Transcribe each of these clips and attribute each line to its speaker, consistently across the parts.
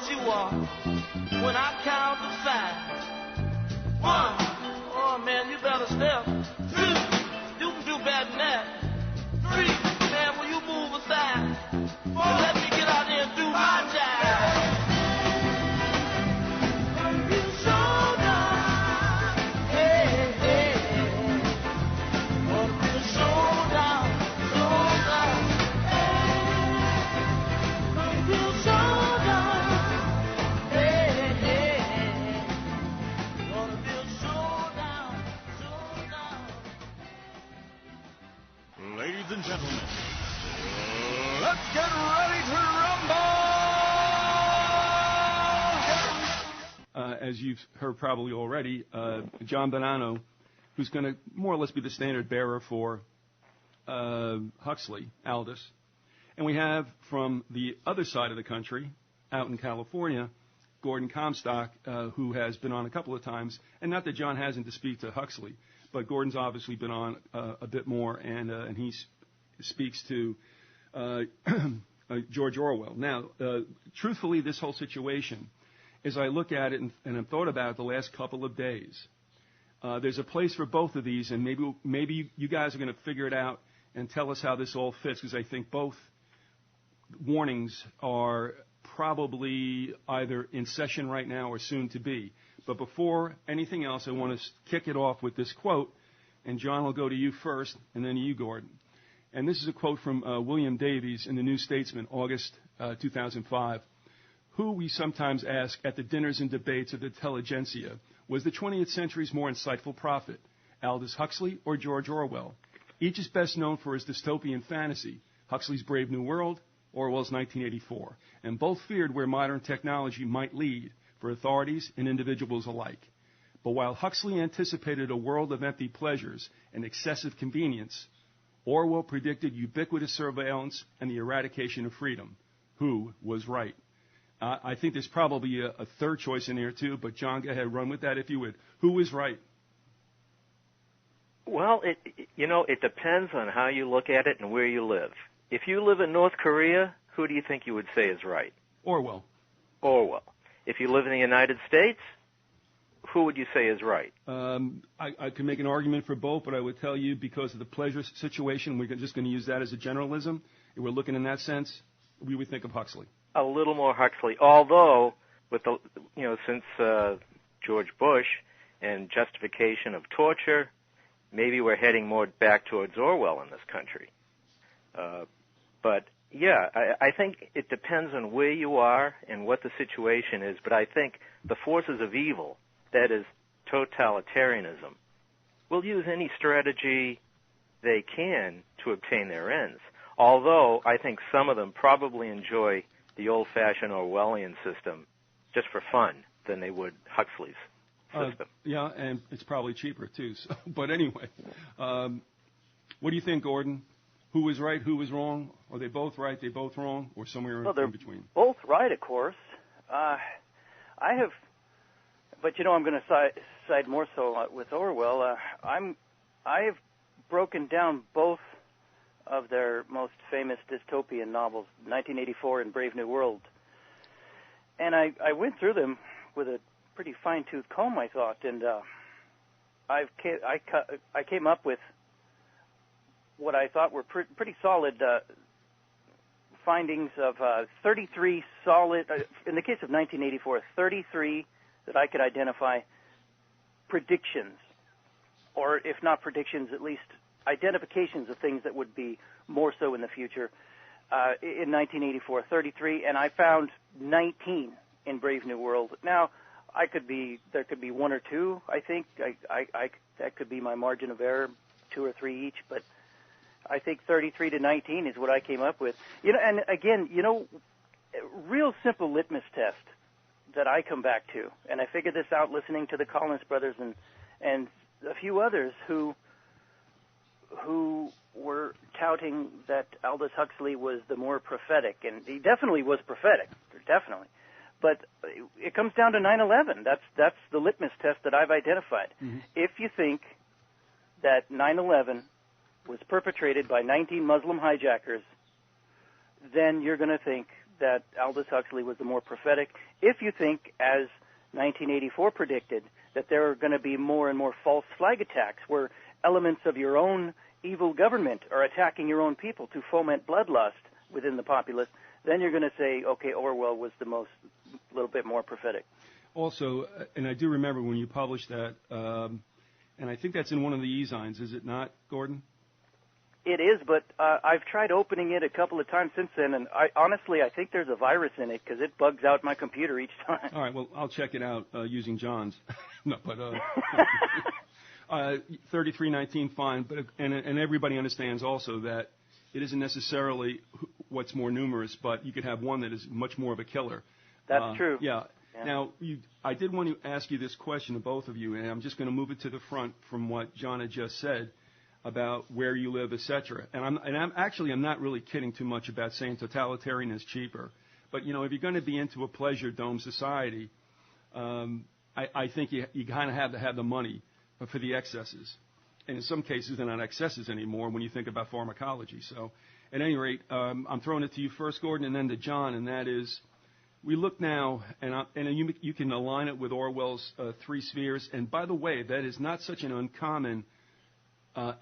Speaker 1: what you are when I count to 5. 1. Oh, man, you better step. 2. You can do better than that. 3. Man, will you move aside? 4. Let me get out there and do my job.
Speaker 2: Ladies and gentlemen, let's get ready to rumble!
Speaker 3: As you've heard probably already, John Bonanno, who's going to more or less be the standard bearer for Huxley, Aldous. And we have from the other side of the country, out in California, Gordon Comstock, who has been on a couple of times. And not that John hasn't to speak to Huxley, but Gordon's obviously been on a bit more, and he speaks to George Orwell. Now, truthfully, this whole situation, as I look at it and I've thought about it the last couple of days, there's a place for both of these, and maybe you guys are going to figure it out and tell us how this all fits, because I think both warnings are probably either in session right now or soon to be. But before anything else, I want to kick it off with this quote, and John will go to you first, and then to you, Gordon. And this is a quote from William Davies in the New Statesman, August 2005, who we sometimes ask at the dinners and debates of the intelligentsia, was the 20th century's more insightful prophet, Aldous Huxley or George Orwell? Each is best known for his dystopian fantasy, Huxley's Brave New World, Orwell's 1984, and both feared where modern technology might lead for authorities and individuals alike. But while Huxley anticipated a world of empty pleasures and excessive convenience, Orwell predicted ubiquitous surveillance and the eradication of freedom. Who was right? I think there's probably a third choice in there too, but John, go ahead, run with that if you would. Who was right?
Speaker 4: Well, it depends on how you look at it and where you live. If you live in North Korea, who do you think you would say is right?
Speaker 3: Orwell.
Speaker 4: Orwell. If you live in the United States, who would you say is right?
Speaker 3: I can make an argument for both, but I would tell you because of the pleasure situation, we're just going to use that as a generalism. If we're looking in that sense, we would think of Huxley.
Speaker 4: A little more Huxley, although with the since George Bush and justification of torture, maybe we're heading more back towards Orwell in this country. But yeah, I think it depends on where you are and what the situation is. But I think the forces of evil, that is totalitarianism, will use any strategy they can to obtain their ends. Although I think some of them probably enjoy the old-fashioned Orwellian system just for fun than they would Huxley's system.
Speaker 3: Yeah, and it's probably cheaper too. So, but anyway, what do you think, Gordon? Who was right? Who was wrong? Are they both right? They both wrong? Or somewhere in between?
Speaker 5: Both right, of course. But I'm going to side more so with Orwell. I have broken down both of their most famous dystopian novels, 1984 and Brave New World. And I went through them with a pretty fine-tooth comb, I thought, and I came up with what I thought were pretty solid findings of 33 solid, in the case of 1984, 33 that I could identify predictions, or if not predictions, at least identifications of things that would be more so in the future in 1984, 33, and I found 19 in Brave New World. Now, there could be one or two, I think. That could be my margin of error, 2 or 3 each, but I think 33 to 19 is what I came up with. And again, real simple litmus test that I come back to, and I figured this out listening to the Collins brothers and a few others who were touting that Aldous Huxley was the more prophetic, and he definitely was prophetic, definitely. But it comes down to 9/11. That's the litmus test that I've identified. Mm-hmm. If you think that 9/11 was perpetrated by 19 Muslim hijackers, then you're going to think that Aldous Huxley was the more prophetic. If you think, as 1984 predicted, that there are going to be more and more false flag attacks where elements of your own evil government are attacking your own people to foment bloodlust within the populace, then you're going to say, okay, Orwell was the little bit more prophetic.
Speaker 3: Also, and I do remember when you published that, and I think that's in one of the e-zines, is it not, Gordon?
Speaker 5: It is, but I've tried opening it a couple of times since then, and I think there's a virus in it because it bugs out my computer each time.
Speaker 3: All right, well, I'll check it out using John's. No, but 3319, fine. But and everybody understands also that it isn't necessarily what's more numerous, but you could have one that is much more of a killer.
Speaker 5: That's true.
Speaker 3: Yeah. Now, I did want to ask you this question to both of you, and I'm just going to move it to the front from what John had just said about where you live, etc. And I'm not really kidding too much about saying totalitarian is cheaper. But, if you're going to be into a pleasure dome society, I think you kind of have to have the money for the excesses. And in some cases, they're not excesses anymore when you think about pharmacology. So, at any rate, I'm throwing it to you first, Gordon, and then to John, and that is, we look now, and you can align it with Orwell's three spheres. And by the way, that is not such an uncommon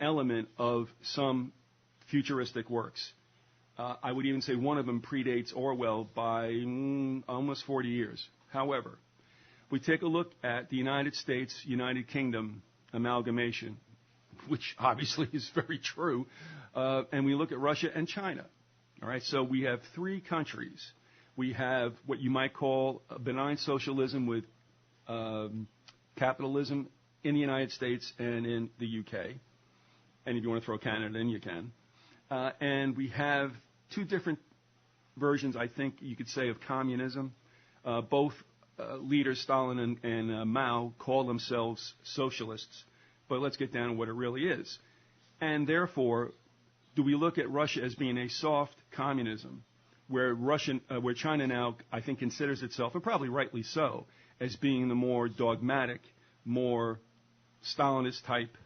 Speaker 3: element of some futuristic works. I would even say one of them predates Orwell by almost 40 years. However, we take a look at the United States, United Kingdom amalgamation, which obviously is very true, and we look at Russia and China. All right, so we have three countries. We have what you might call a benign socialism with capitalism in the United States and in the UK. And if you want to throw Canada in, you can. And we have two different versions, I think you could say, of communism. Both leaders, Stalin and Mao, call themselves socialists. But let's get down to what it really is. And therefore, do we look at Russia as being a soft communism, where China now, I think, considers itself, and probably rightly so, as being the more dogmatic, more Stalinist type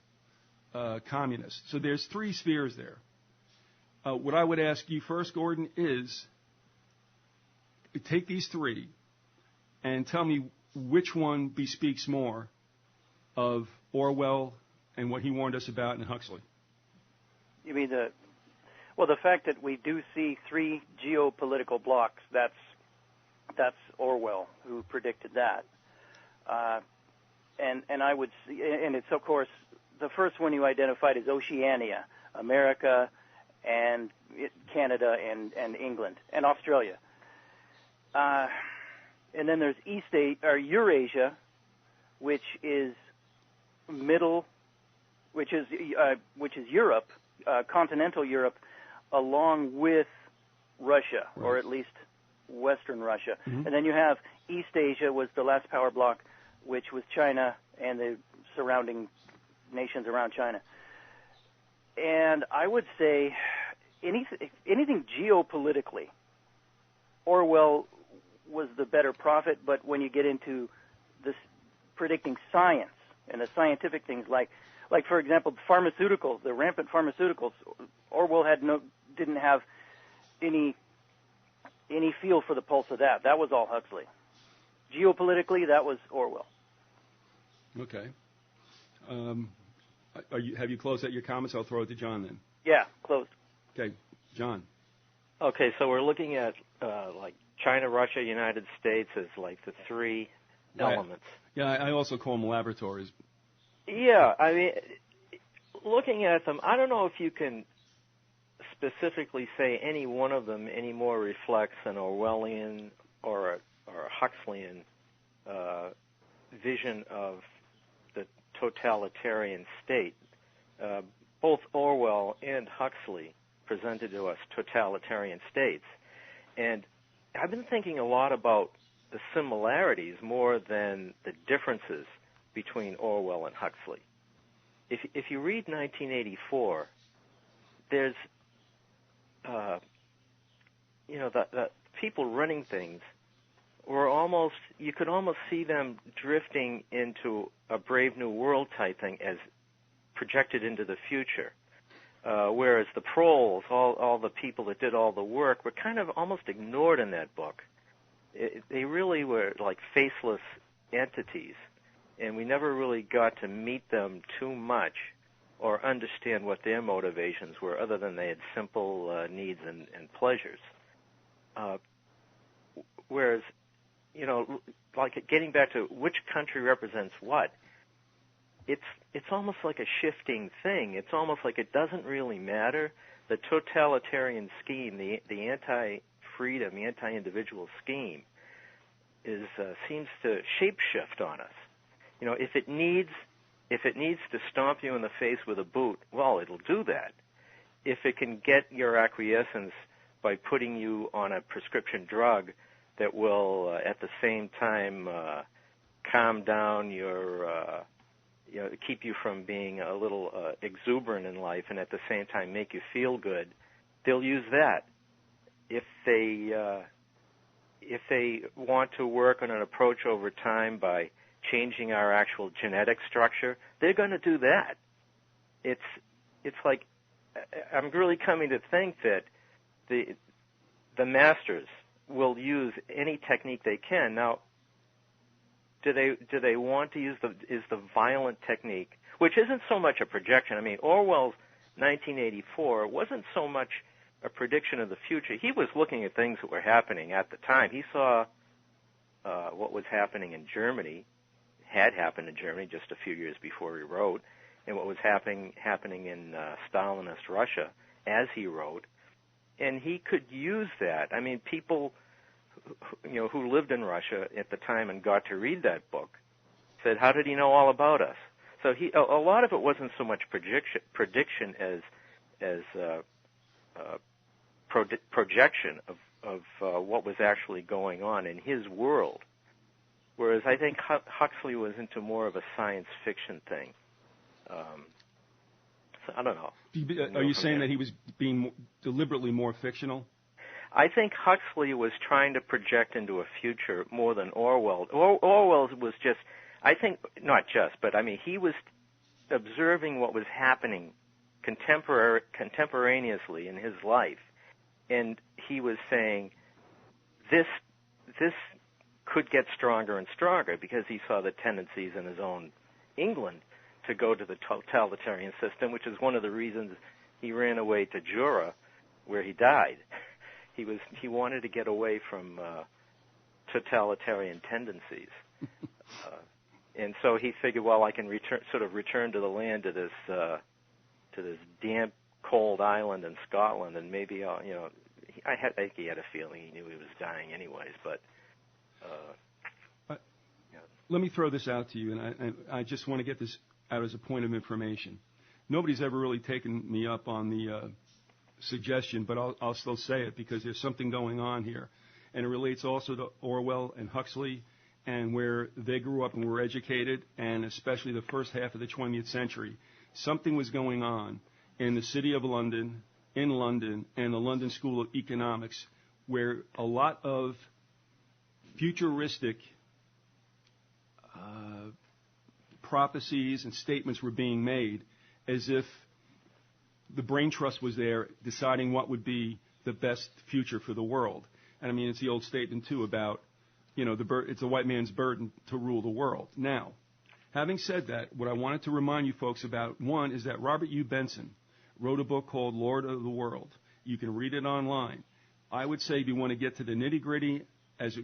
Speaker 3: communist. So there's three spheres there. What I would ask you first, Gordon, is take these three and tell me which one bespeaks more of Orwell and what he warned us about in Huxley.
Speaker 5: You mean the fact that we do see three geopolitical blocks, that's Orwell who predicted that. And I would see, and it's, of course, the first one you identified is Oceania, America, and Canada, and England, and Australia. And then there's Eurasia, which is which is Europe, continental Europe, along with Russia, right, or at least Western Russia. Mm-hmm. And then you have East Asia was the last power block, which was China and the surrounding nations around China. And I would say anything geopolitically, Orwell was the better prophet, but when you get into this predicting science and the scientific things like for example, pharmaceuticals, the rampant pharmaceuticals, Orwell didn't have any feel for the pulse of that. That was all Huxley. Geopolitically, that was Orwell.
Speaker 3: Okay. Have you closed out your comments? I'll throw it to John then.
Speaker 5: Yeah, closed.
Speaker 3: Okay, John.
Speaker 4: Okay, so we're looking at like China, Russia, United States as like the three elements.
Speaker 3: Yeah, I also call them laboratories.
Speaker 4: Yeah, I mean, looking at them, I don't know if you can specifically say any one of them any more reflects an Orwellian or a Huxleyan vision of the totalitarian state. Both Orwell and Huxley presented to us totalitarian states. And I've been thinking a lot about the similarities more than the differences between Orwell and Huxley. If you read 1984, there's, the people running things were you could almost see them drifting into a Brave New World type thing as projected into the future. whereas the proles, all the people that did all the work, were kind of almost ignored in that book. They really were like faceless entities, and we never really got to meet them too much or understand what their motivations were, other than they had simple needs and pleasures. Whereas, like getting back to which country represents what, it's almost like a shifting thing. It's almost like it doesn't really matter. The totalitarian scheme, the anti-freedom, anti-individual scheme, seems to shapeshift on us. If it needs to stomp you in the face with a boot, well, it'll do that. If it can get your acquiescence by putting you on a prescription drug that will, at the same time, calm down your, keep you from being a little exuberant in life, and at the same time make you feel good, they'll use that. If they want to work on an approach over time by changing our actual genetic structure, they're going to do that. It's like, I'm really coming to think that the masters will use any technique they can. Now, do they want to use the violent technique, which isn't so much a projection. I mean, Orwell's 1984 wasn't so much a prediction of the future. He was looking at things that were happening at the time. He saw what was happening in Germany, had happened in Germany just a few years before he wrote, and what was happening in Stalinist Russia as he wrote, and he could use that. I mean, people who lived in Russia at the time and got to read that book said, "How did he know all about us?" So a lot of it wasn't so much prediction as projection of what was actually going on in his world. Whereas I think Huxley was into more of a science fiction thing. So I don't know.
Speaker 3: Are you saying that he was being deliberately more fictional?
Speaker 4: I think Huxley was trying to project into a future more than Orwell. Orwell was just, I think, not just, but I mean, he was observing what was happening contemporaneously in his life, and he was saying, this could get stronger and stronger, because he saw the tendencies in his own England to go to the totalitarian system, which is one of the reasons he ran away to Jura, where he died. He wanted to get away from totalitarian tendencies, and so he figured, well, I can return to the land, to this damp, cold island in Scotland, and maybe I think he had a feeling he knew he was dying anyways, but.
Speaker 3: Let me throw this out to you, and I just want to get this out as a point of information. Nobody's ever really taken me up on the suggestion, but I'll still say it because there's something going on here. And it relates also to Orwell and Huxley and where they grew up and were educated, and especially the first half of the 20th century. Something was going on in the City of London, in London, and the London School of Economics, where a lot of futuristic prophecies and statements were being made as if the brain trust was there deciding what would be the best future for the world. And I mean, it's the old statement, too, about, it's a white man's burden to rule the world. Now, having said that, what I wanted to remind you folks about, one, is that Robert U. Benson wrote a book called Lord of the World. You can read it online. I would say if you want to get to the nitty-gritty, as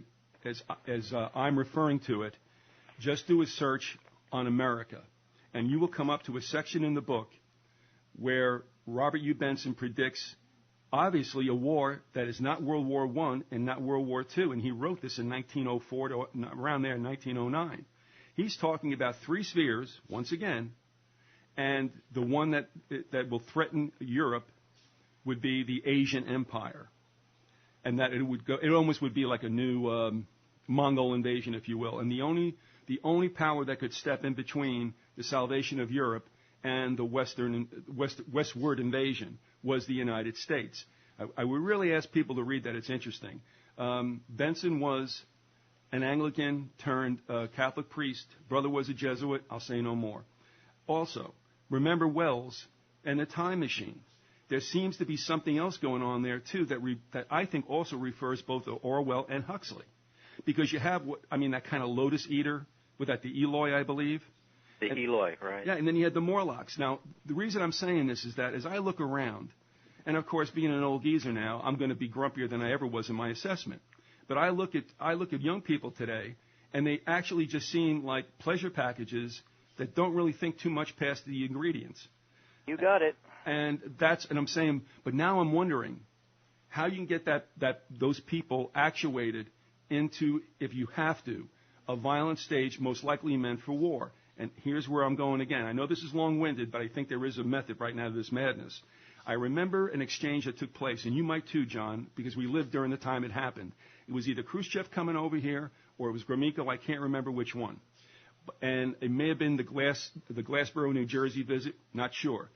Speaker 3: I'm referring to it, just do a search on America, and you will come up to a section in the book where Robert U. Benson predicts, obviously, a war that is not World War I and not World War II, and he wrote this in 1904 to around there in 1909. He's talking about three spheres, once again, and the one that will threaten Europe would be the Asian Empire, and that it almost would be like a new Mongol invasion, if you will, and the only power that could step in between the salvation of Europe and the westward invasion was the United States. I would really ask people to read that. It's interesting. Benson was an Anglican turned Catholic priest. Brother was a Jesuit. I'll say no more. Also, remember Wells and the time machine. there seems to be something else going on there, too, that I think also refers both to Orwell and Huxley. Because you have, that kind of lotus eater, with that the Eloi, I believe.
Speaker 4: The Eloi, right.
Speaker 3: Yeah, and then you had the Morlocks. Now, the reason I'm saying this is that as I look around, and of course, being an old geezer now, I'm going to be grumpier than I ever was in my assessment. But I look at young people today, and they actually just seem like pleasure packages that don't really think too much past the ingredients.
Speaker 5: You got it.
Speaker 3: And I'm saying, but now I'm wondering how you can get those people actuated into, if you have to, a violent stage most likely meant for war. And here's where I'm going again. I know this is long-winded, but I think there is a method right now to this madness. I remember an exchange that took place, and you might too, John, because we lived during the time it happened. It was either Khrushchev coming over here, or it was Gromyko. I can't remember which one. And it may have been the Glassboro, New Jersey visit, not sure.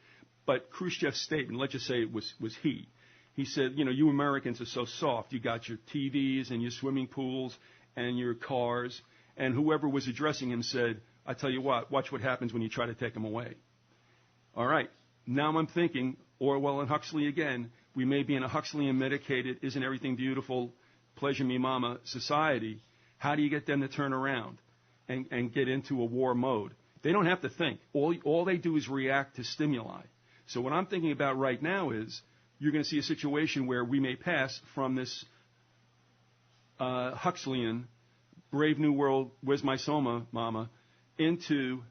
Speaker 3: But Khrushchev's statement, let's just say it was he. He said, you Americans are so soft. You got your TVs and your swimming pools and your cars. And whoever was addressing him said, I tell you what, watch what happens when you try to take them away. All right. Now I'm thinking, Orwell and Huxley again. We may be in a Huxleyan medicated, isn't everything beautiful, pleasure me mama society. How do you get them to turn around and get into a war mode? They don't have to think. All they do is react to stimuli. So what I'm thinking about right now is you're going to see a situation where we may pass from this Huxleyan, Brave New World, where's my soma, mama, into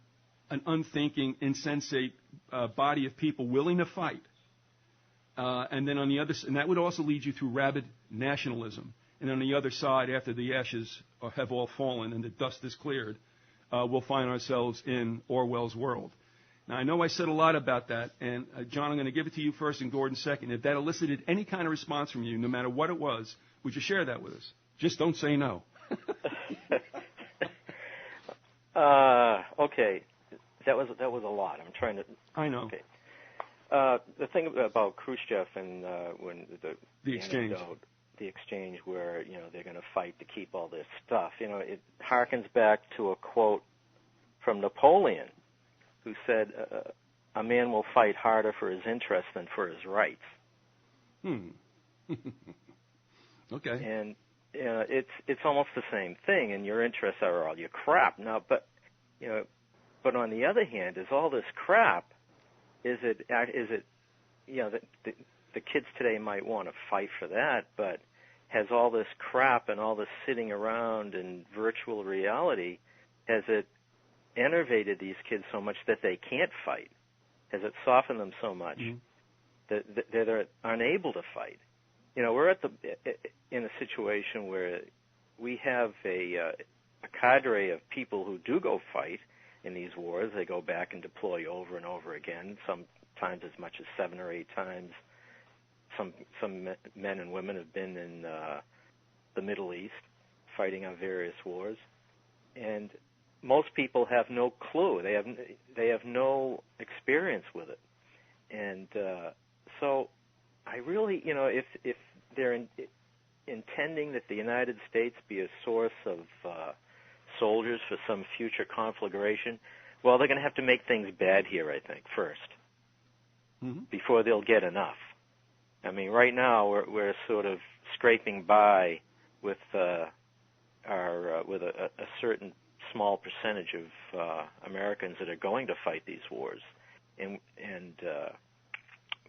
Speaker 3: an unthinking, insensate body of people willing to fight. And then on the other side, and that would also lead you through rabid nationalism. And on the other side, after the ashes have all fallen and the dust is cleared, we'll find ourselves in Orwell's world. Now, I know I said a lot about that, and John, I'm going to give it to you first and Gordon second. If that elicited any kind of response from you, no matter what it was, would you share that with us? Just don't say no.
Speaker 4: Okay. That was a lot. I'm trying to...
Speaker 3: I know.
Speaker 4: Okay. The thing about Khrushchev and when
Speaker 3: the exchange.
Speaker 4: The exchange where, they're going to fight to keep all this stuff, it harkens back to a quote from Napoleon, who said, a man will fight harder for his interests than for his rights.
Speaker 3: Okay.
Speaker 4: And it's almost the same thing, and your interests are all your crap. Now, but on the other hand, is all this crap, is it the kids today might want to fight for that, but has all this crap and all this sitting around in virtual reality, has it enervated these kids so much that they can't fight? Has it softened them so much that they're unable to fight? We're in a situation where we have a cadre of people who do go fight in these wars. They go back and deploy over and over again, sometimes as much as 7 or 8 times. Some men and women have been in the Middle East fighting on various wars, and most people have no clue. They have no experience with it, and so I really, if they're intending that the United States be a source of soldiers for some future conflagration, well, they're going to have to make things bad here, I think, first, before they'll get enough. I mean, right now we're sort of scraping by with a certain small percentage of Americans that are going to fight these wars, and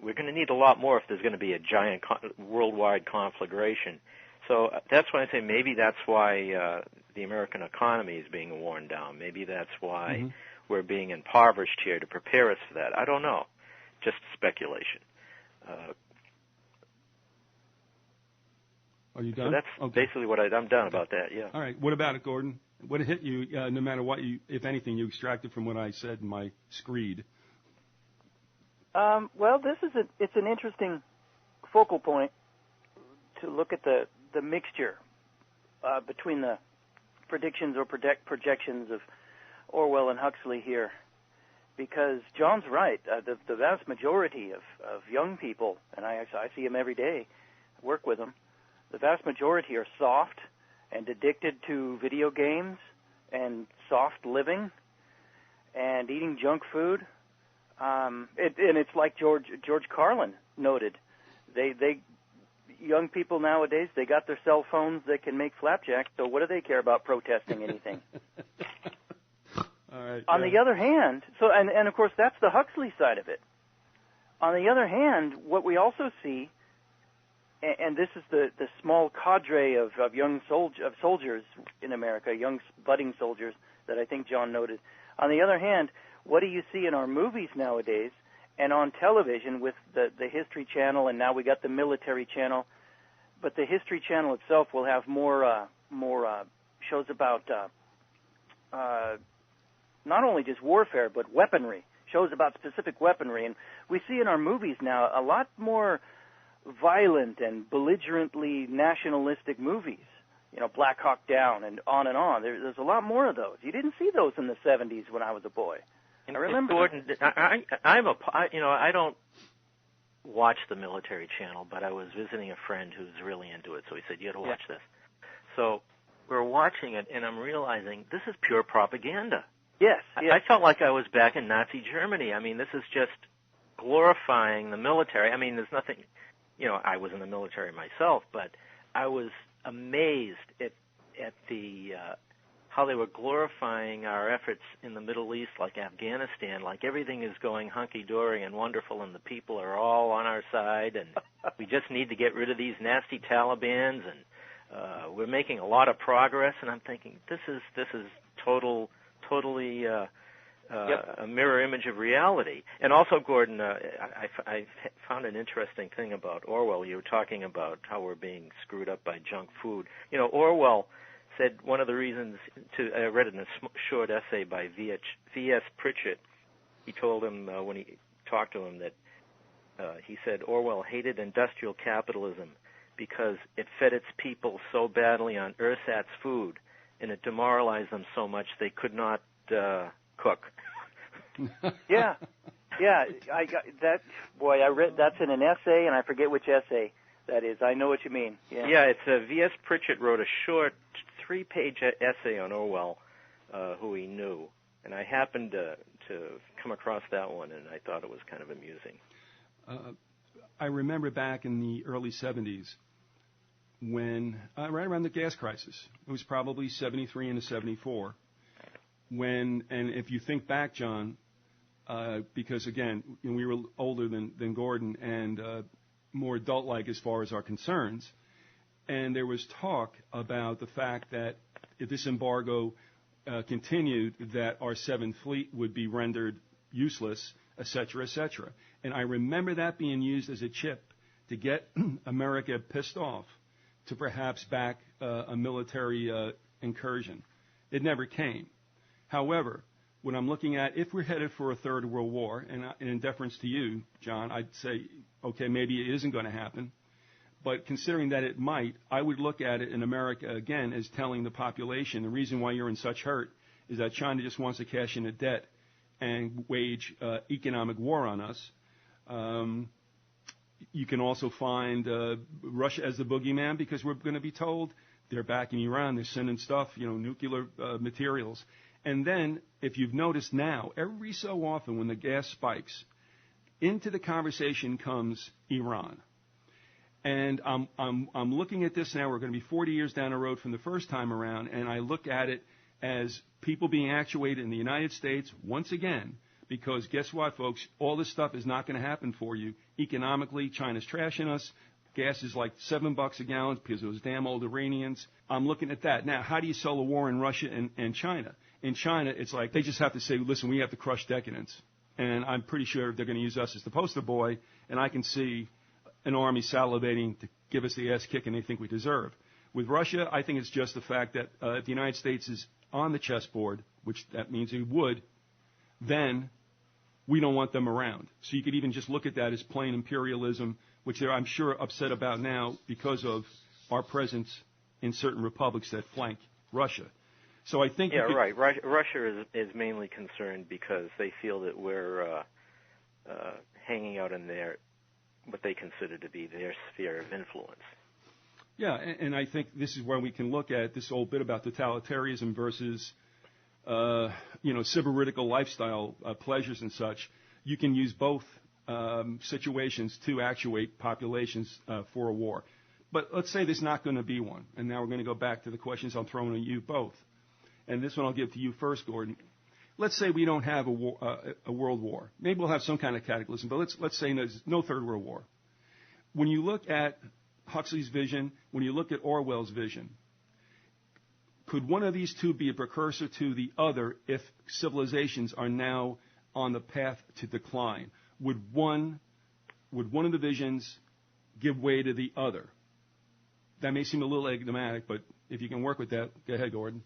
Speaker 4: we're going to need a lot more if there's going to be a giant worldwide conflagration. So that's why I say maybe that's why the American economy is being worn down. Maybe that's why we're being impoverished here to prepare us for that. I don't know. Just speculation.
Speaker 3: Are you done?
Speaker 4: So that's basically what I'm done about that, yeah.
Speaker 3: All right. What about it, Gordon? What hit you, no matter what, if anything, you extracted from what I said in my screed?
Speaker 5: Well, it's an interesting focal point to look at the mixture between the predictions or projections of Orwell and Huxley here, because John's right. The vast majority of young people, and I see them every day, work with them, the vast majority are soft and addicted to video games and soft living and eating junk food. And it's like George Carlin noted. They young people nowadays, they got their cell phones, they can make flapjacks, so what do they care about protesting anything?
Speaker 3: All right.
Speaker 5: On the other hand, and of course that's the Huxley side of it. On the other hand, what we also see, and this is the small cadre of soldiers in America, young budding soldiers that I think John noted. On the other hand, what do you see in our movies nowadays and on television with the History Channel, and now we got the Military Channel, but the History Channel itself will have more shows about not only just warfare but weaponry, shows about specific weaponry, and we see in our movies now a lot more violent and belligerently nationalistic movies. You know, Black Hawk Down and on. There's a lot more of those. You didn't see those in the 70s when I was a boy. I remember.
Speaker 4: Gordon, I don't watch the Military Channel, but I was visiting a friend who's really into it, so he said, you got to watch this. So we're watching it, and I'm realizing this is pure propaganda.
Speaker 5: Yes.
Speaker 4: I felt like I was back in Nazi Germany. I mean, this is just glorifying the military. I mean, there's nothing, I was in the military myself, but I was amazed at the how they were glorifying our efforts in the Middle East, like Afghanistan, like everything is going hunky-dory and wonderful and the people are all on our side and we just need to get rid of these nasty Talibans and we're making a lot of progress. And I'm thinking, this is totally a mirror image of reality. And also, Gordon, I found an interesting thing about Orwell. You were talking about how we're being screwed up by junk food. Orwell said one of the reasons I read it in a short essay by V.S. Pritchett. He told him when he talked to him that he said Orwell hated industrial capitalism because it fed its people so badly on ersatz food and it demoralized them so much they could not cook.
Speaker 5: Yeah, I got that. Boy, I read that's in an essay, and I forget which essay that is. I know what you mean.
Speaker 4: Yeah, it's V.S. Pritchett wrote a short 3-page essay on Orwell, who he knew, and I happened to come across that one, and I thought it was kind of amusing.
Speaker 3: I remember back in the early 70s when, right around the gas crisis, it was probably 73 into 74, and if you think back, John, because again, we were older than Gordon and more adult-like as far as our concerns, and there was talk about the fact that if this embargo continued, that our 7th Fleet would be rendered useless, et cetera, et cetera. And I remember that being used as a chip to get America pissed off to perhaps back a military incursion. It never came. However, when I'm looking at if we're headed for a third world war, and in deference to you, John, I'd say, okay, maybe it isn't going to happen. But considering that it might, I would look at it in America, again, as telling the population the reason why you're in such hurt is that China just wants to cash in a debt and wage economic war on us. You can also find Russia as the boogeyman because we're going to be told they're backing Iran, they're sending stuff, nuclear materials. And then, if you've noticed now, every so often when the gas spikes, into the conversation comes Iran. And I'm looking at this now. We're going to be 40 years down the road from the first time around, and I look at it as people being actuated in the United States once again, because guess what, folks? All this stuff is not going to happen for you economically. China's trashing us. Gas is like $7 a gallon because of those damn old Iranians. I'm looking at that. Now, how do you sell a war in Russia and China? In China, it's like they just have to say, listen, we have to crush decadence. And I'm pretty sure they're going to use us as the poster boy, and I can see an army salivating to give us the ass kicking they think we deserve. With Russia, I think it's just the fact that if the United States is on the chessboard, which that means it would, then we don't want them around. So you could even just look at that as plain imperialism, which they're, I'm sure, upset about now because of our presence in certain republics that flank Russia. So I think...
Speaker 4: Yeah, right. Russia is mainly concerned because they feel that we're hanging out in what they consider to be their sphere of influence.
Speaker 3: Yeah, and I think this is where we can look at this old bit about totalitarianism versus, sybaritical lifestyle pleasures and such. You can use both situations to actuate populations for a war. But let's say there's not going to be one. And now we're going to go back to the questions I'm throwing at you both. And this one I'll give to you first, Gordon. Let's say we don't have a world war. Maybe we'll have some kind of cataclysm, but let's say there's no Third World War. When you look at Huxley's vision, when you look at Orwell's vision, could one of these two be a precursor to the other if civilizations are now on the path to decline? Would one of the visions give way to the other? That may seem a little enigmatic, but if you can work with that, go ahead, Gordon.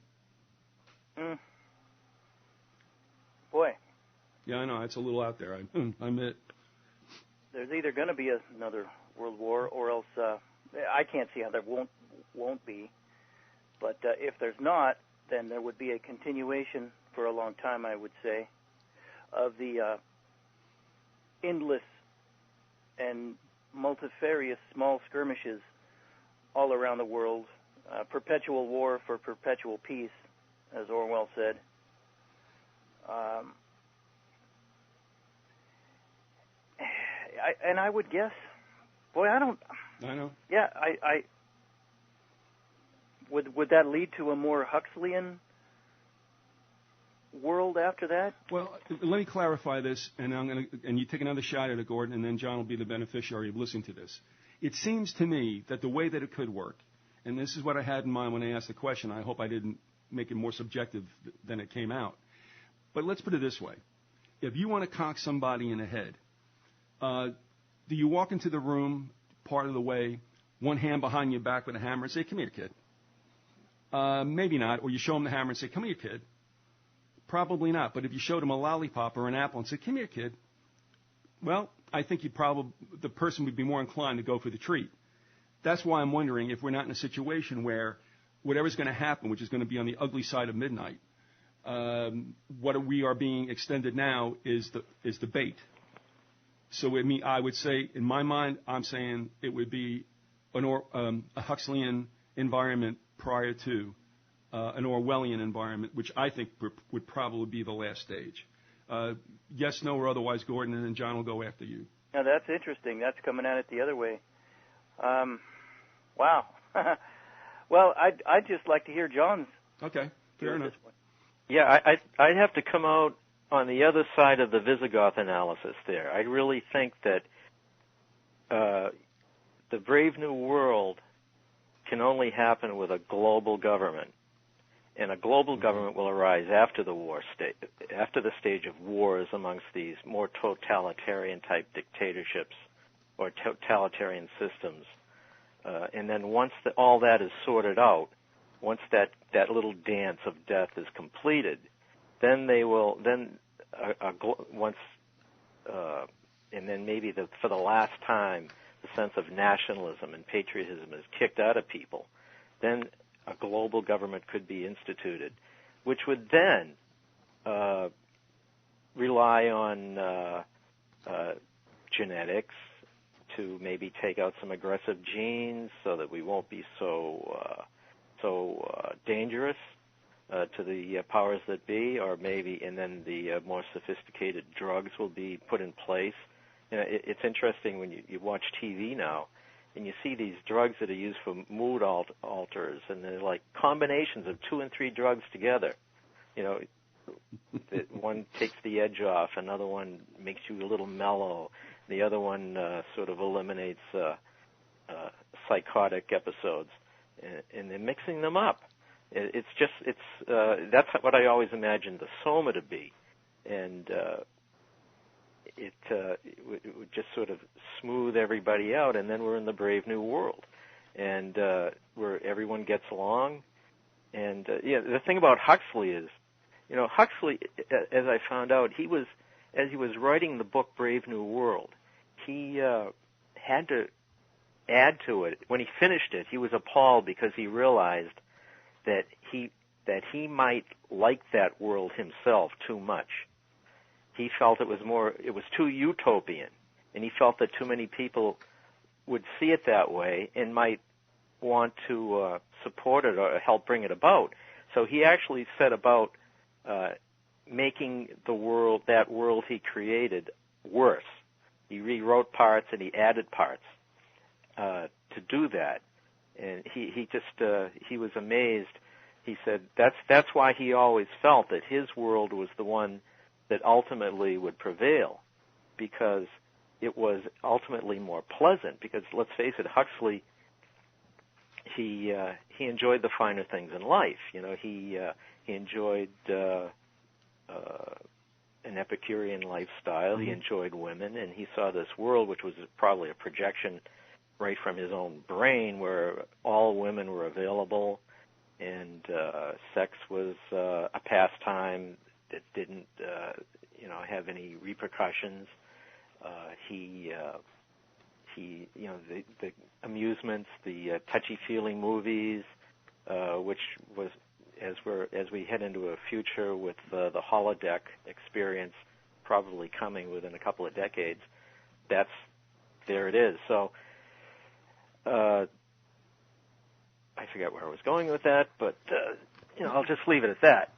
Speaker 5: Boy.
Speaker 3: Yeah, I know. It's a little out there. I admit.
Speaker 5: There's either going to be another world war or else I can't see how there won't be. But if there's not, then there would be a continuation for a long time, I would say, of the endless and multifarious small skirmishes all around the world, perpetual war for perpetual peace, as Orwell said. I would guess, boy, I know. Yeah, I would that lead to a more Huxleyan world after that?
Speaker 3: Well, let me clarify this, and you take another shot at it, Gordon, and then John will be the beneficiary of listening to this. It seems to me that the way that it could work, and this is what I had in mind when I asked the question. I hope I didn't make it more subjective than it came out. But let's put it this way. If you want to cock somebody in the head, do you walk into the room part of the way, one hand behind your back with a hammer and say, "Come here, kid"? Maybe not. Or you show them the hammer and say, "Come here, kid." Probably not. But if you showed them a lollipop or an apple and said, "Come here, kid," well, I think the person would be more inclined to go for the treat. That's why I'm wondering if we're not in a situation where whatever's going to happen, which is going to be on the ugly side of midnight, what we are being extended now is the bait. So I would say, in my mind, I'm saying it would be a Huxleyan environment prior to an Orwellian environment, which I think would probably be the last stage. Yes, no, or otherwise, Gordon, and then John will go after you.
Speaker 5: Now, that's interesting. That's coming at it the other way. Wow. Well, I'd just like to hear John's.
Speaker 3: Okay, fair enough.
Speaker 4: Yeah, I'd have to come out on the other side of the Vyzygoth analysis there. I really think that the Brave New World can only happen with a global government. And a global government will arise after the after the stage of wars amongst these more totalitarian-type dictatorships or totalitarian systems. And then once all that is sorted out, once that little dance of death is completed, then they will and then maybe for the last time the sense of nationalism and patriotism is kicked out of people. Then a global government could be instituted, which would then rely on genetics to maybe take out some aggressive genes so that we won't be so dangerous to the powers that be, or maybe, and then the more sophisticated drugs will be put in place. You know, it's interesting when you watch TV now, and you see these drugs that are used for mood alters, and they're like combinations of 2 and 3 drugs together. You know, one takes the edge off, another one makes you a little mellow, the other one sort of eliminates psychotic episodes, and they're mixing them up. That's what I always imagined the soma to be, and it would just sort of smooth everybody out, and then we're in the Brave New World, and where everyone gets along. And the thing about Huxley is, you know, Huxley, as I found out, as he was writing the book Brave New World, he had to add to it. When he finished it, he was appalled because he realized that he might like that world himself too much. He felt it was too utopian, and he felt that too many people would see it that way and might want to support it or help bring it about. So he actually set about making that world he created worse. He rewrote parts and he added parts to do that. And he was amazed. He said that's why he always felt that his world was the one that ultimately would prevail, because it was ultimately more pleasant. Because let's face it, Huxley, he enjoyed the finer things in life. You know, he enjoyed an Epicurean lifestyle. He enjoyed women, and he saw this world, which was probably a projection right from his own brain, where all women were available, and sex was a pastime that didn't, have any repercussions. He, the amusements, the touchy-feely movies, which was as we head into a future with the holodeck experience probably coming within a couple of decades. There it is. So I forget where I was going with that, but I'll just leave it at that.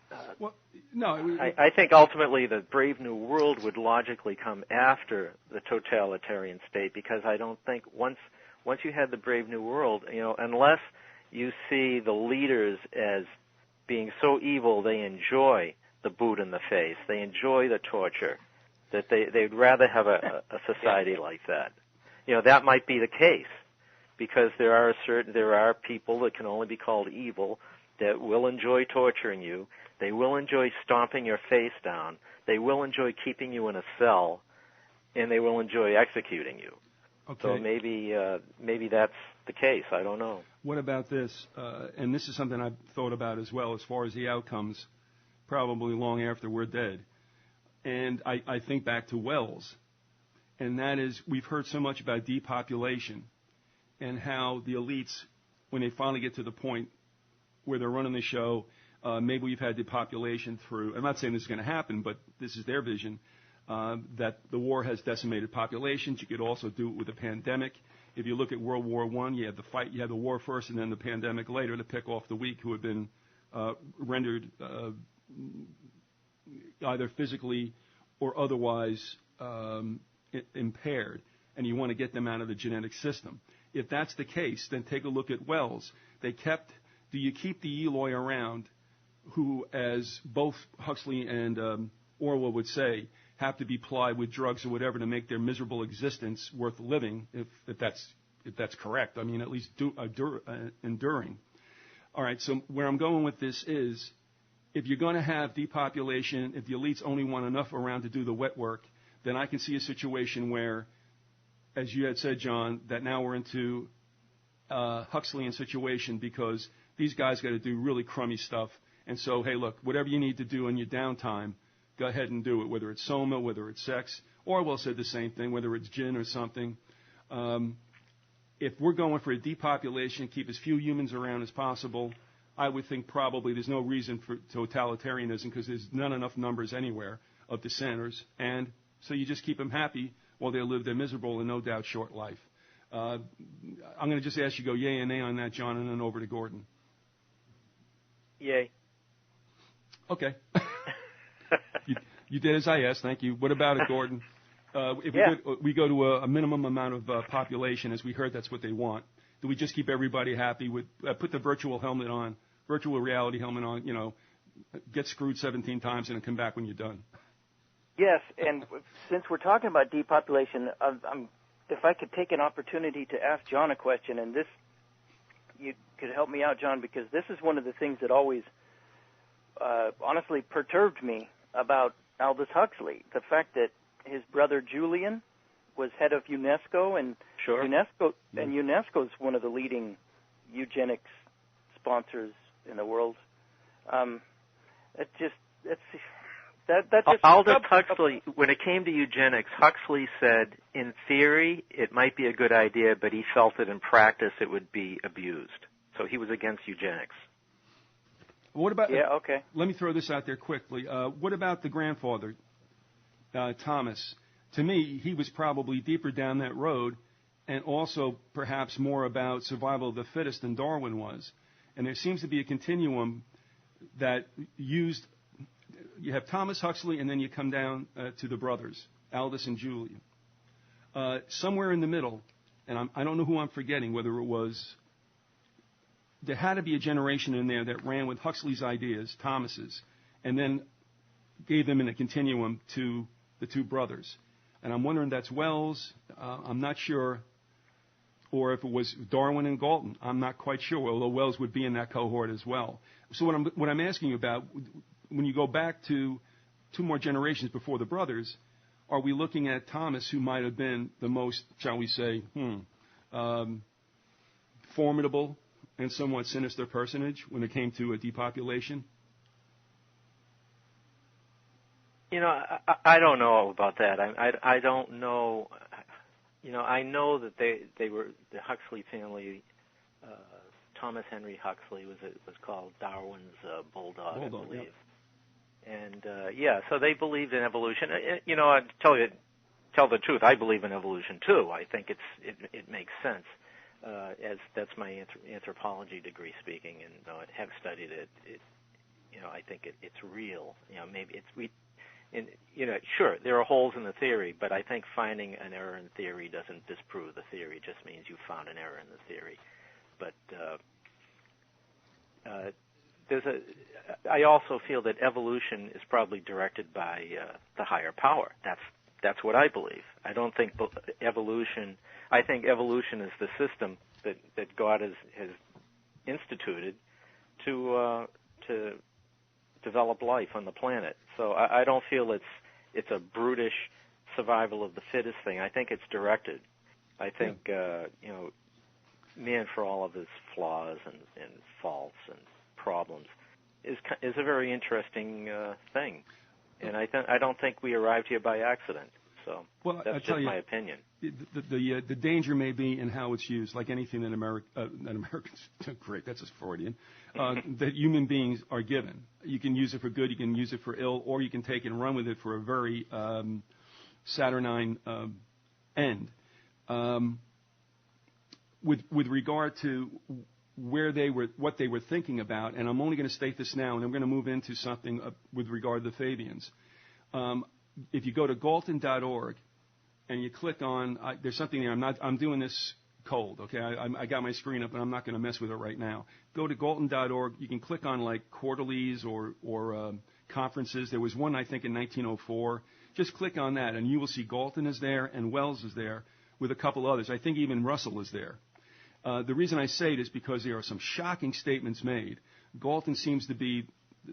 Speaker 4: I think ultimately the Brave New World would logically come after the totalitarian state, because I don't think once you had the Brave New World, unless you see the leaders as being so evil they enjoy the boot in the face, they enjoy the torture, that they'd rather have a society like that. That might be the case, because there are people that can only be called evil that will enjoy torturing you. They will enjoy stomping your face down. They will enjoy keeping you in a cell, and they will enjoy executing you. Okay. So maybe that's the case. I don't know.
Speaker 3: What about this? And this is something I've thought about as well, as far as the outcomes, probably long after we're dead. And I think back to Wells, and that is, we've heard so much about depopulation and how the elites, when they finally get to the point where they're running the show, maybe we've had depopulation through, I'm not saying this is going to happen, but this is their vision, that the war has decimated populations. You could also do it with a pandemic. If you look at World War I, you had the war first and then the pandemic later to pick off the weak who had been rendered either physically or otherwise impaired, and you want to get them out of the genetic system. If that's the case, then take a look at Wells. Do you keep the Eloi around, who, as both Huxley and Orwell would say, have to be plied with drugs or whatever to make their miserable existence worth living, if that's correct. I mean, at least enduring. All right, so where I'm going with this is, if you're going to have depopulation, if the elites only want enough around to do the wet work, then I can see a situation where, as you had said, John, that now we're into Huxleyan situation, because these guys got to do really crummy stuff. And so, hey, look, whatever you need to do in your downtime, go ahead and do it, whether it's soma, whether it's sex. Orwell said the same thing, whether it's gin or something. If we're going for a depopulation, keep as few humans around as possible, I would think probably there's no reason for totalitarianism, because there's not enough numbers anywhere of dissenters. And so you just keep them happy while they live their miserable and no doubt short life. I'm going to just ask you to go yay and nay on that, John, and then over to Gordon.
Speaker 4: Yay.
Speaker 3: Okay. You did as I asked. Thank you. What about it, Gordon? If we go to a minimum amount of population, as we heard, that's what they want. Do we just keep everybody happy with put the virtual reality helmet on, get screwed 17 times and then come back when you're done?
Speaker 5: Yes, and since we're talking about depopulation, if I could take an opportunity to ask John a question, and this, you could help me out, John, because this is one of the things that always honestly perturbed me about Aldous Huxley, the fact that his brother Julian was head of UNESCO, and
Speaker 4: sure.
Speaker 5: UNESCO's one of the leading eugenics sponsors in the world.
Speaker 4: Aldous Huxley, when it came to eugenics, Huxley said, in theory, it might be a good idea, but he felt that in practice it would be abused. So he was against eugenics.
Speaker 3: What about?
Speaker 5: Yeah, okay.
Speaker 3: Let me throw this out there quickly. What about the grandfather, Thomas? To me, he was probably deeper down that road, and also perhaps more about survival of the fittest than Darwin was. And there seems to be a continuum that used. You have Thomas Huxley, and then you come down to the brothers, Aldous and Julian. somewhere in the middle, and I don't know who I'm forgetting, whether it was, there had to be a generation in there that ran with Huxley's ideas, Thomas's, and then gave them in a continuum to the two brothers. And I'm wondering that's Wells. I'm not sure. Or if it was Darwin and Galton. I'm not quite sure, although Wells would be in that cohort as well. So what I'm asking you about, when you go back to two more generations before the brothers, are we looking at Thomas, who might have been the most, shall we say, formidable and somewhat sinister personage when it came to a depopulation?
Speaker 4: You know, I don't know about that. I don't know. You know, I know that they were the Huxley family. Thomas Henry Huxley was called Darwin's bulldog, I believe. Yep. And so they believed in evolution. You know, tell the truth, I believe in evolution too. I think it makes sense. As that's my anthropology degree speaking, and I have studied it. You know, I think it's real. You know, maybe sure, there are holes in the theory, but I think finding an error in theory doesn't disprove the theory. It just means you found an error in the theory. But I also feel that evolution is probably directed by the higher power. That's what I believe. I don't think evolution. I think evolution is the system that God has instituted to develop life on the planet. So I don't feel it's a brutish survival of the fittest thing. I think it's directed. I think man, for all of his flaws and faults and problems, is a very interesting thing. And I don't think we arrived here by accident. So that's just my opinion.
Speaker 3: The danger may be in how it's used, like anything that Americans, great, that's a Freudian, that human beings are given. You can use it for good, you can use it for ill, or you can take it and run with it for a very saturnine end. With regard to what they were thinking about, and I'm only going to state this now, and I'm going to move into something with regard to the Fabians. If you go to Galton.org and you click on, there's something there. I'm doing this cold, okay? I got my screen up, and I'm not going to mess with it right now. Go to Galton.org. You can click on like quarterlies or conferences. There was one, I think, in 1904. Just click on that, and you will see Galton is there and Wells is there with a couple others. I think even Russell is there. The reason I say it is because there are some shocking statements made. Galton seems to be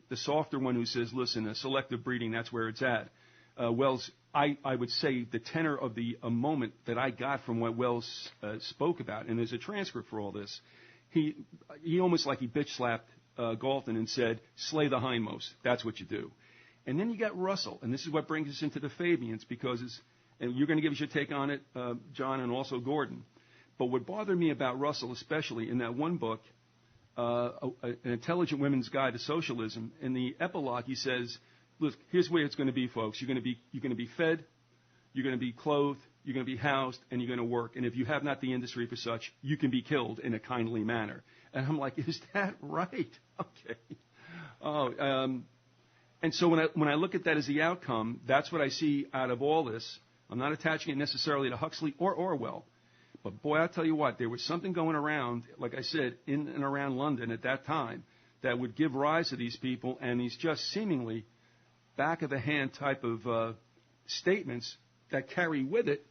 Speaker 3: the softer one who says, listen, selective breeding, that's where it's at. Wells, I would say the tenor of the moment that I got from what Wells spoke about, and there's a transcript for all this, he almost like he bitch slapped Galton and said, slay the hindmost, that's what you do. And then you got Russell, and this is what brings us into the Fabians, because and you're going to give us your take on it, John, and also Gordon. But what bothered me about Russell, especially in that one book, An Intelligent Women's Guide to Socialism, in the epilogue he says, look, here's where it's going to be, folks. You're going to be fed, you're going to be clothed, you're going to be housed, and you're going to work. And if you have not the industry for such, you can be killed in a kindly manner. And I'm like, is that right? Okay. And so when I look at that as the outcome, that's what I see out of all this. I'm not attaching it necessarily to Huxley or Orwell. But boy, I'll tell you what, there was something going around, like I said, in and around London at that time that would give rise to these people and these just seemingly back-of-the-hand type of statements that carry with it,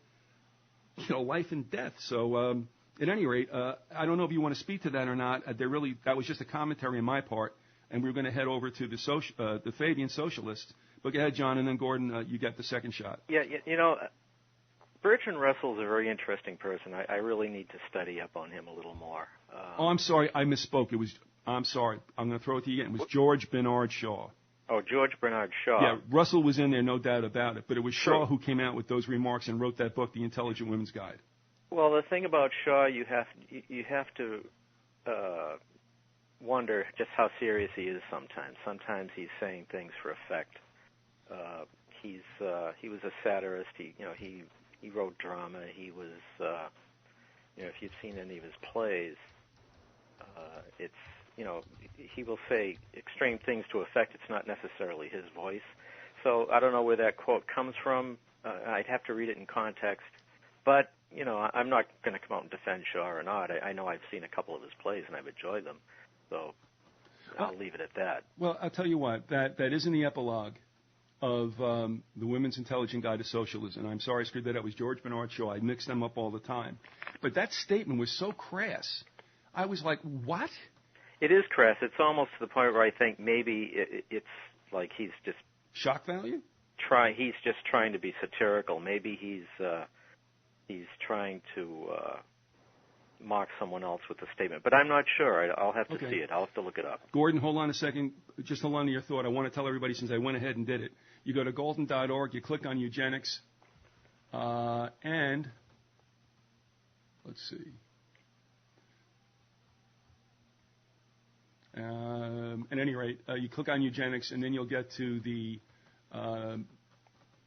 Speaker 3: life and death. So at any rate, I don't know if you want to speak to that or not. That was just a commentary on my part, and we're going to head over to the Fabian socialists. But go ahead, John, and then Gordon, you get the second shot.
Speaker 4: Yeah, Bertrand Russell is a very interesting person. I really need to study up on him a little more.
Speaker 3: I'm sorry, I misspoke. I'm sorry. I'm going to throw it to you again. It was George Bernard Shaw.
Speaker 4: Oh, George Bernard Shaw.
Speaker 3: Yeah, Russell was in there, no doubt about it. But it was Shaw who came out with those remarks and wrote that book, The Intelligent Women's Guide.
Speaker 4: Well, the thing about Shaw, you have to wonder just how serious he is sometimes. Sometimes he's saying things for effect. He was a satirist. He wrote drama. He was, if you've seen any of his plays, he will say extreme things to effect. It's not necessarily his voice. So I don't know where that quote comes from. I'd have to read it in context. But, you know, I'm not going to come out and defend Shaw or not. I know I've seen a couple of his plays and I've enjoyed them. So I'll leave it at that.
Speaker 3: Well, I'll tell you what, that is in the epilogue of The Women's Intelligent Guide to Socialism. And I'm sorry I screwed that up. It was George Bernard Shaw. I mix them up all the time. But that statement was so crass. I was like, what?
Speaker 4: It is crass. It's almost to the point where I think maybe it's like he's just...
Speaker 3: Shock value?
Speaker 4: He's just trying to be satirical. Maybe he's trying to mock someone else with the statement. But I'm not sure. I'll have to see it. I'll have to look it up.
Speaker 3: Gordon, hold on a second. Just hold on to your thought. I want to tell everybody, since I went ahead and did it. You go to golden.org, you click on eugenics, and let's see. At any rate, you click on eugenics, and then you'll get to the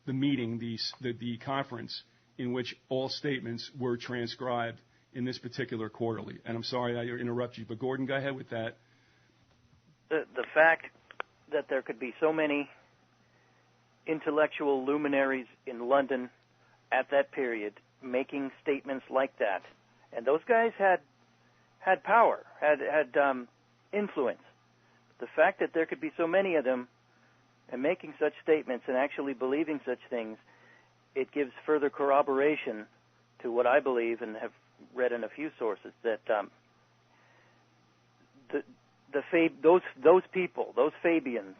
Speaker 3: meeting, the conference, in which all statements were transcribed in this particular quarterly. And I'm sorry I interrupt you, but Gordon, go ahead with that.
Speaker 5: The fact that there could be so many intellectual luminaries in London at that period making statements like that, and those guys had power, had influence. The fact that there could be so many of them and making such statements and actually believing such things, it gives further corroboration to what I believe and have read in a few sources, that those people, those Fabians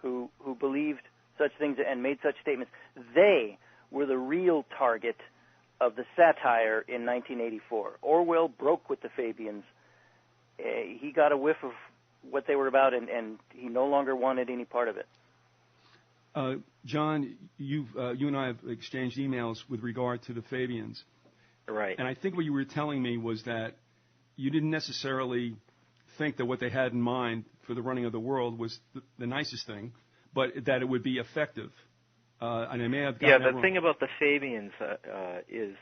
Speaker 5: who believed such things and made such statements, they were the real target of the satire in 1984. Orwell broke with the Fabians. He got a whiff of what they were about, and he no longer wanted any part of it.
Speaker 3: John, you and I have exchanged emails with regard to the Fabians.
Speaker 4: Right.
Speaker 3: And I think what you were telling me was that you didn't necessarily think that what they had in mind for the running of the world was the nicest thing, but that it would be effective. And I may have gotten
Speaker 4: the thing about the Fabians is,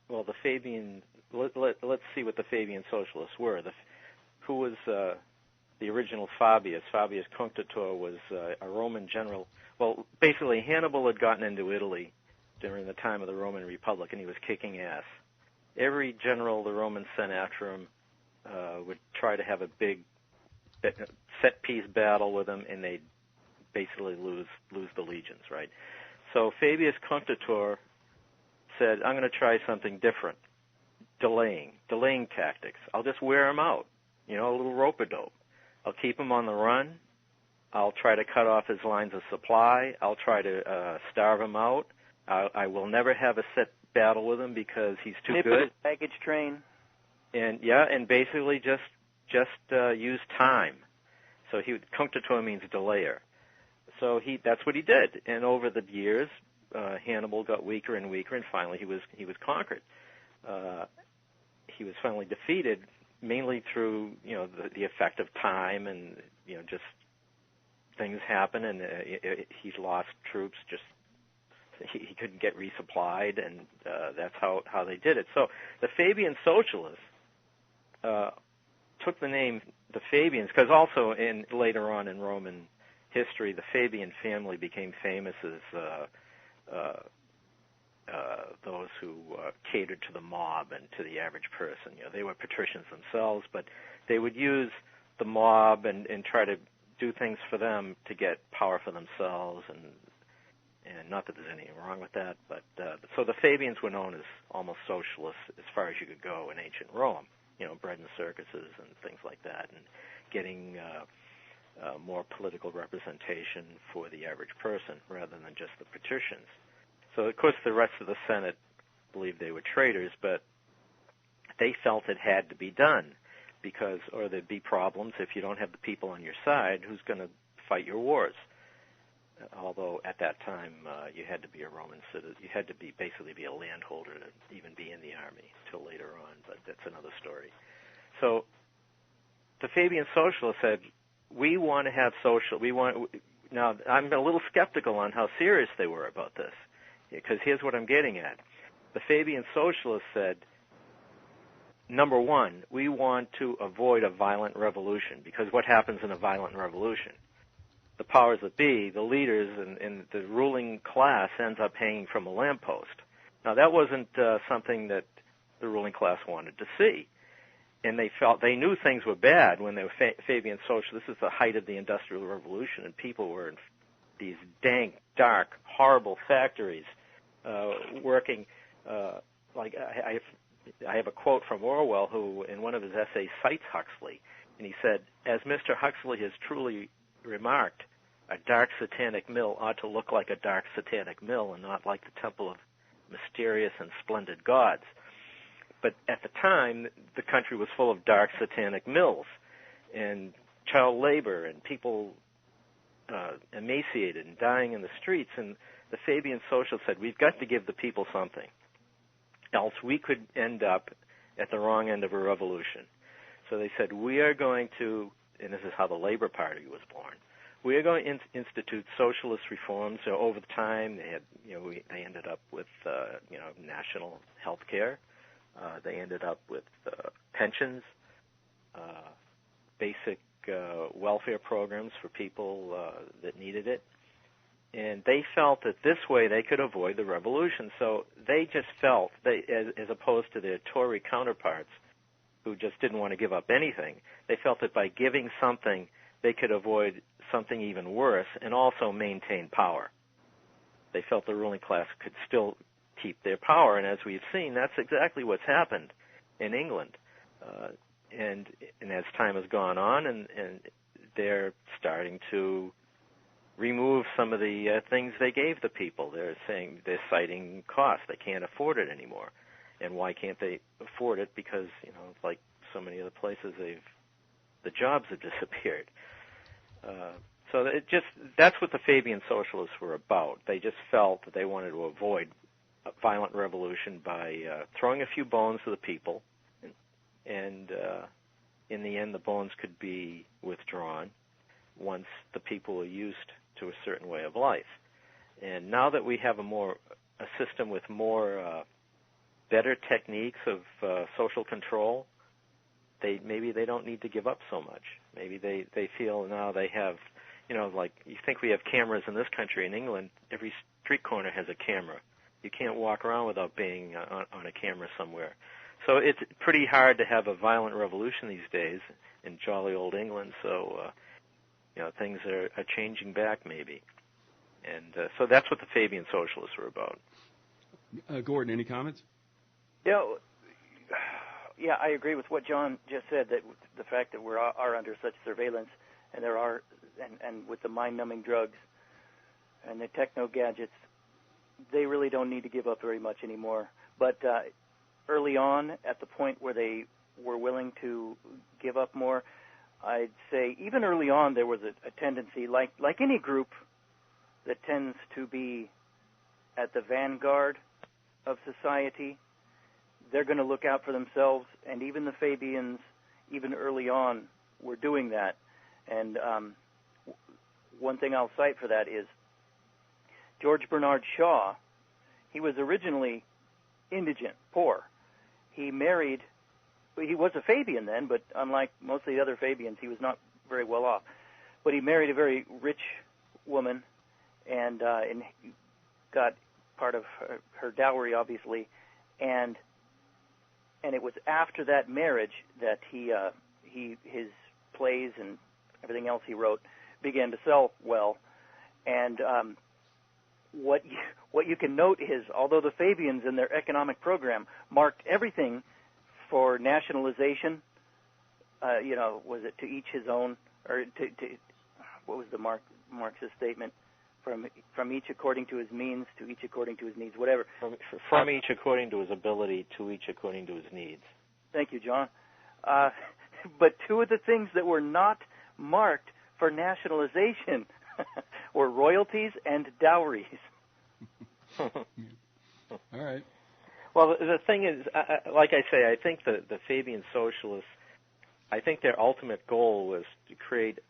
Speaker 4: well, the Fabian. Let's see what the Fabian socialists were. Who was the original Fabius? Fabius Cunctator was a Roman general. Well, basically, Hannibal had gotten into Italy during the time of the Roman Republic, and he was kicking ass. Every general the Romans sent after him would try to have a big set-piece battle with him, and they'd basically lose the legions, right? So Fabius Cunctator said, I'm going to try something different, delaying tactics. I'll just wear him out, a little rope-a-dope. I'll keep him on the run. I'll try to cut off his lines of supply. I'll try to starve him out. I will never have a set battle with him because he's too good.
Speaker 5: His baggage train.
Speaker 4: And basically just use time. So Cunctator means delayer. So that's what he did. And over the years, Hannibal got weaker and weaker, and finally he was conquered. He was finally defeated, mainly through the effect of time, and just things happen, and he lost troops. Just he couldn't get resupplied, and that's how they did it. So the Fabian socialists took the name the Fabians because also later on in Roman history, the Fabian family became famous as those who catered to the mob and to the average person. They were patricians themselves, but they would use the mob and try to do things for them to get power for themselves, and not that there's anything wrong with that, but so the Fabians were known as almost socialists as far as you could go in ancient Rome, bread and circuses and things like that, and getting more political representation for the average person rather than just the patricians. So, of course, the rest of the Senate believed they were traitors, but they felt it had to be done or there'd be problems if you don't have the people on your side who's going to fight your wars. Although at that time you had to be a Roman citizen, you had to basically be a landholder to even be in the army till later on, but that's another story. So the Fabian socialists said, we want to have now I'm a little skeptical on how serious they were about this, because here's what I'm getting at. The Fabian socialists said, number one, we want to avoid a violent revolution, because what happens in a violent revolution? The powers that be, the leaders and the ruling class ends up hanging from a lamppost. Now, that wasn't something that the ruling class wanted to see. And they knew things were bad when they were Fabian socialists. This is the height of the Industrial Revolution, and people were in these dank, dark, horrible factories working. Like I have a quote from Orwell, who in one of his essays cites Huxley, and he said, "As Mr. Huxley has truly remarked, a dark satanic mill ought to look like a dark satanic mill and not like the temple of mysterious and splendid gods." But at the time, the country was full of dark satanic mills and child labor and people emaciated and dying in the streets. And the Fabian socialists said, we've got to give the people something, else we could end up at the wrong end of a revolution. So they said, we are going to, and this is how the Labor Party was born, we are going to institute socialist reforms. So over the time, they had, they ended up with, national health care. They ended up with pensions, basic welfare programs for people that needed it. And they felt that this way they could avoid the revolution. So they just felt, as opposed to their Tory counterparts who just didn't want to give up anything, they felt that by giving something, they could avoid something even worse and also maintain power. They felt the ruling class could still keep their power, and as we've seen, that's exactly what's happened in England. And as time has gone on, and they're starting to remove some of the things they gave the people. They're citing costs. They can't afford it anymore. And why can't they afford it? Because, like so many other places, the jobs have disappeared. So that's what the Fabian socialists were about. They just felt that they wanted to avoid a violent revolution by throwing a few bones to the people, and in the end the bones could be withdrawn once the people were used to a certain way of life. And now that we have a system with more better techniques of social control, maybe they don't need to give up so much. Maybe they feel now they have, like you think we have cameras in this country. In England, every street corner has a camera. You can't walk around without being on a camera somewhere. So it's pretty hard to have a violent revolution these days in jolly old England. So, things are changing back maybe. And so that's what the Fabian socialists were about.
Speaker 3: Gordon, any comments?
Speaker 5: Yeah, I agree with what John just said, that the fact that we are under such surveillance, and and with the mind-numbing drugs and the techno-gadgets, they really don't need to give up very much anymore. But early on, at the point where they were willing to give up more, I'd say even early on there was a tendency, like any group that tends to be at the vanguard of society, they're going to look out for themselves, and even the Fabians, even early on, were doing that. And one thing I'll cite for that is George Bernard Shaw. He was originally indigent, poor. He was a Fabian then, but unlike most of the other Fabians, he was not very well off. But he married a very rich woman and got part of her dowry, obviously, and it was after that marriage that his plays and everything else he wrote began to sell well. And what you can note is, although the Fabians in their economic program marked everything for nationalization, was it to each his own, or to what was the Marxist statement? From each according to his means, to each according to his needs, whatever.
Speaker 4: From each according to his ability, to each according to his needs.
Speaker 5: Thank you, John. But two of the things that were not marked for nationalization were royalties and dowries.
Speaker 3: All right.
Speaker 4: Well, the thing is, like I say, I think the Fabian socialists, I think their ultimate goal was to create,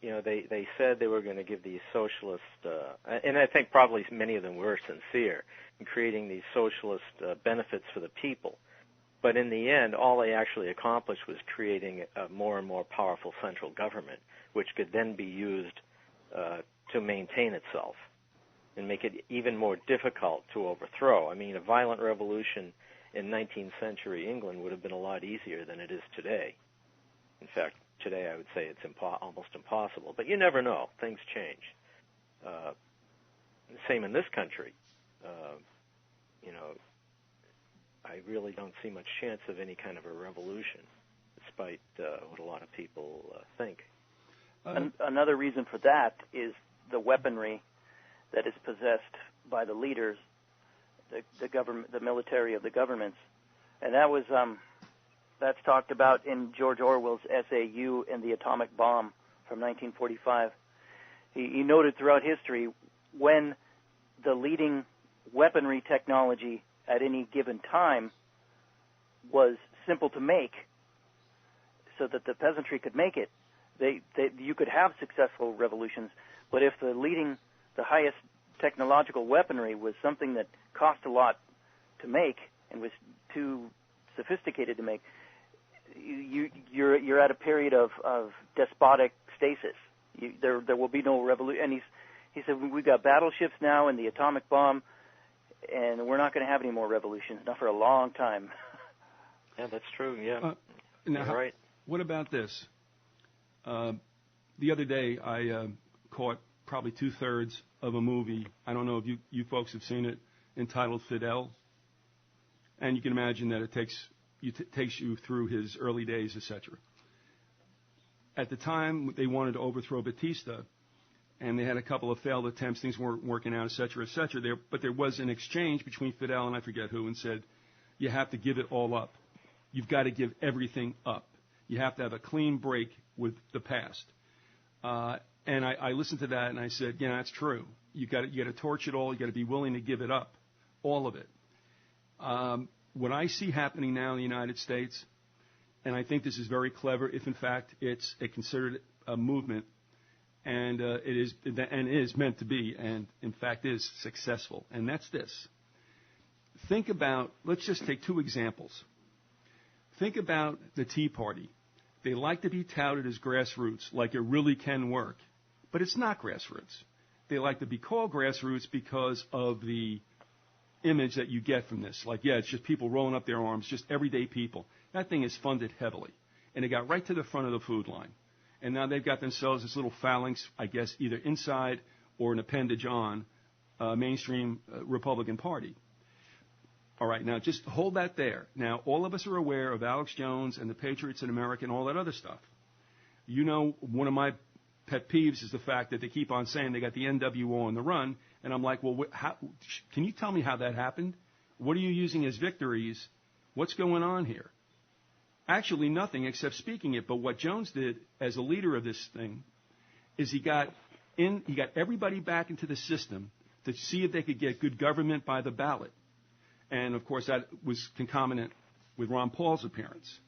Speaker 4: they said they were going to give these socialists, and I think probably many of them were sincere in creating these socialist benefits for the people. But in the end, all they actually accomplished was creating a more and more powerful central government, which could then be used to maintain itself. and make it even more difficult to overthrow. I mean, a violent revolution in 19th century England would have been a lot easier than it is today. In fact, today I would say it's almost impossible. But you never know. Things change. Same in this country. I really don't see much chance of any kind of a revolution, despite what a lot of people think.
Speaker 5: Another reason for that is the weaponry that is possessed by the leaders, the government, the military of the governments, and that's talked about in George Orwell's essay "You and the Atomic Bomb" from 1945. He noted throughout history when the leading weaponry technology at any given time was simple to make, so that the peasantry could make it. You could have successful revolutions, but if the highest technological weaponry was something that cost a lot to make and was too sophisticated to make, you're at a period of despotic stasis. There will be no revolution. And he said, we've got battleships now and the atomic bomb, and we're not going to have any more revolutions, not for a long time.
Speaker 4: Yeah, that's true, yeah.
Speaker 3: Now,
Speaker 4: you're right.
Speaker 3: What about this? The other day, I caught probably 2/3 of a movie. I don't know if you folks have seen it, entitled Fidel. And you can imagine that it takes you through his early days, etc. At the time, they wanted to overthrow Batista, and they had a couple of failed attempts. Things weren't working out, etc., etc. But there was an exchange between Fidel and I forget who, and said, you have to give it all up. You've got to give everything up. You have to have a clean break with the past. And I listened to that, and I said, yeah, that's true. You got to torch it all. You got to be willing to give it up, all of it. What I see happening now in the United States, and I think this is very clever, if in fact it's considered a movement, and it is meant to be, and in fact is successful, and that's this. Think about, let's just take two examples. Think about the Tea Party. They like to be touted as grassroots, like it really can work. But it's not grassroots. They like to be called grassroots because of the image that you get from this. Like, yeah, it's just people rolling up their arms, just everyday people. That thing is funded heavily. And it got right to the front of the food line. And now they've got themselves this little phalanx, I guess, either inside or an appendage on mainstream Republican Party. All right, now just hold that there. Now, all of us are aware of Alex Jones and the Patriots in America and all that other stuff. You know, one of my pet peeves is the fact that they keep on saying they got the NWO on the run, and I'm like, well, can you tell me how that happened? What are you using as victories? What's going on here? Actually, nothing except speaking it. But what Jones did as a leader of this thing is he got everybody back into the system to see if they could get good government by the ballot. And, of course, that was concomitant with Ron Paul's appearance.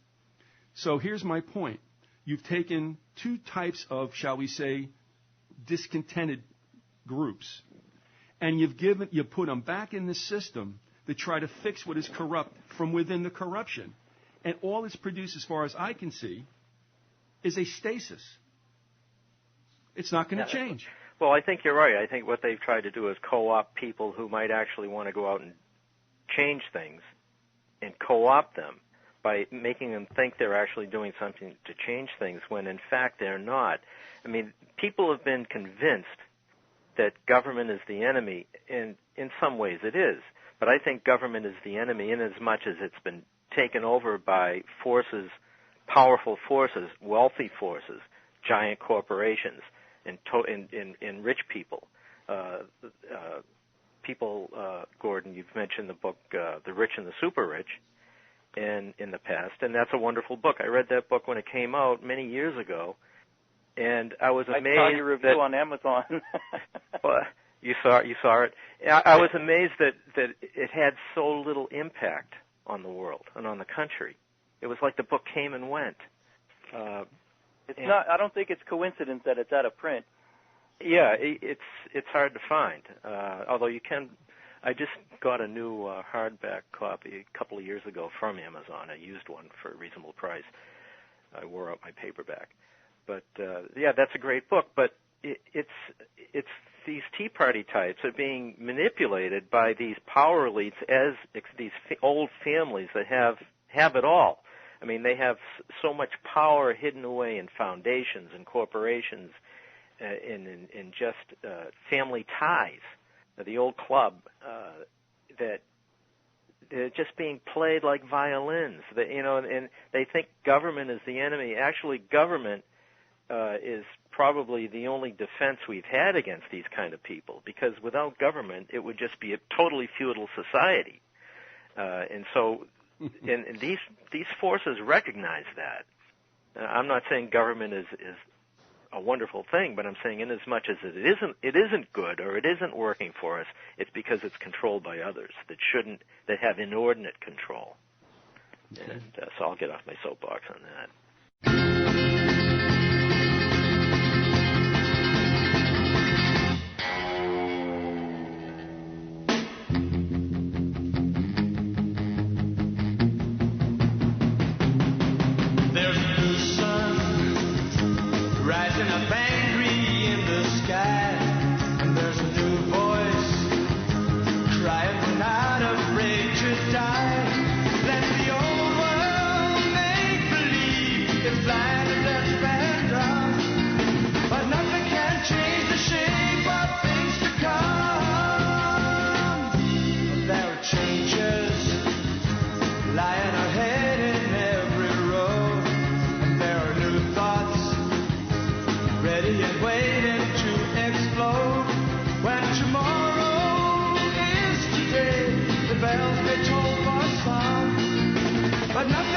Speaker 3: So here's my point. You've taken two types of, shall we say, discontented groups, and you've put them back in the system to try to fix what is corrupt from within the corruption. And all it's produced, as far as I can see, is a stasis. It's not going to change.
Speaker 4: Well, I think you're right. I think what they've tried to do is co-opt people who might actually want to go out and change things and co-opt them by making them think they're actually doing something to change things when in fact they're not. I mean, people have been convinced that government is the enemy, and in some ways it is. But I think government is the enemy in as much as it's been taken over by forces, powerful forces, wealthy forces, giant corporations, and rich people. Gordon, you've mentioned the book The Rich and the Super Rich in the past, and that's a wonderful book. I read that book when it came out many years ago, and I was amazed.
Speaker 5: I saw your review on Amazon.
Speaker 4: Well, you saw it. I was amazed that it had so little impact on the world and on the country. It was like the book came and went.
Speaker 5: It's not. I don't think it's coincidence that it's out of print.
Speaker 4: Yeah, it's hard to find. Although you can. I just got a new hardback copy a couple of years ago from Amazon. I used one for a reasonable price. I wore out my paperback. But yeah, that's a great book. But it's these Tea Party types are being manipulated by these power elites as these old families that have it all. I mean, they have so much power hidden away in foundations and corporations, in just family ties. The old club that they're just being played like violins. That, and they think government is the enemy. Actually, government is probably the only defense we've had against these kind of people, because without government, it would just be a totally feudal society. And so, and these forces recognize that. I'm not saying government is a wonderful thing, but I'm saying in as much as it isn't good or it isn't working for us, it's because it's controlled by others that have inordinate control. Okay. And so I'll get off my soapbox on that.
Speaker 1: But nothing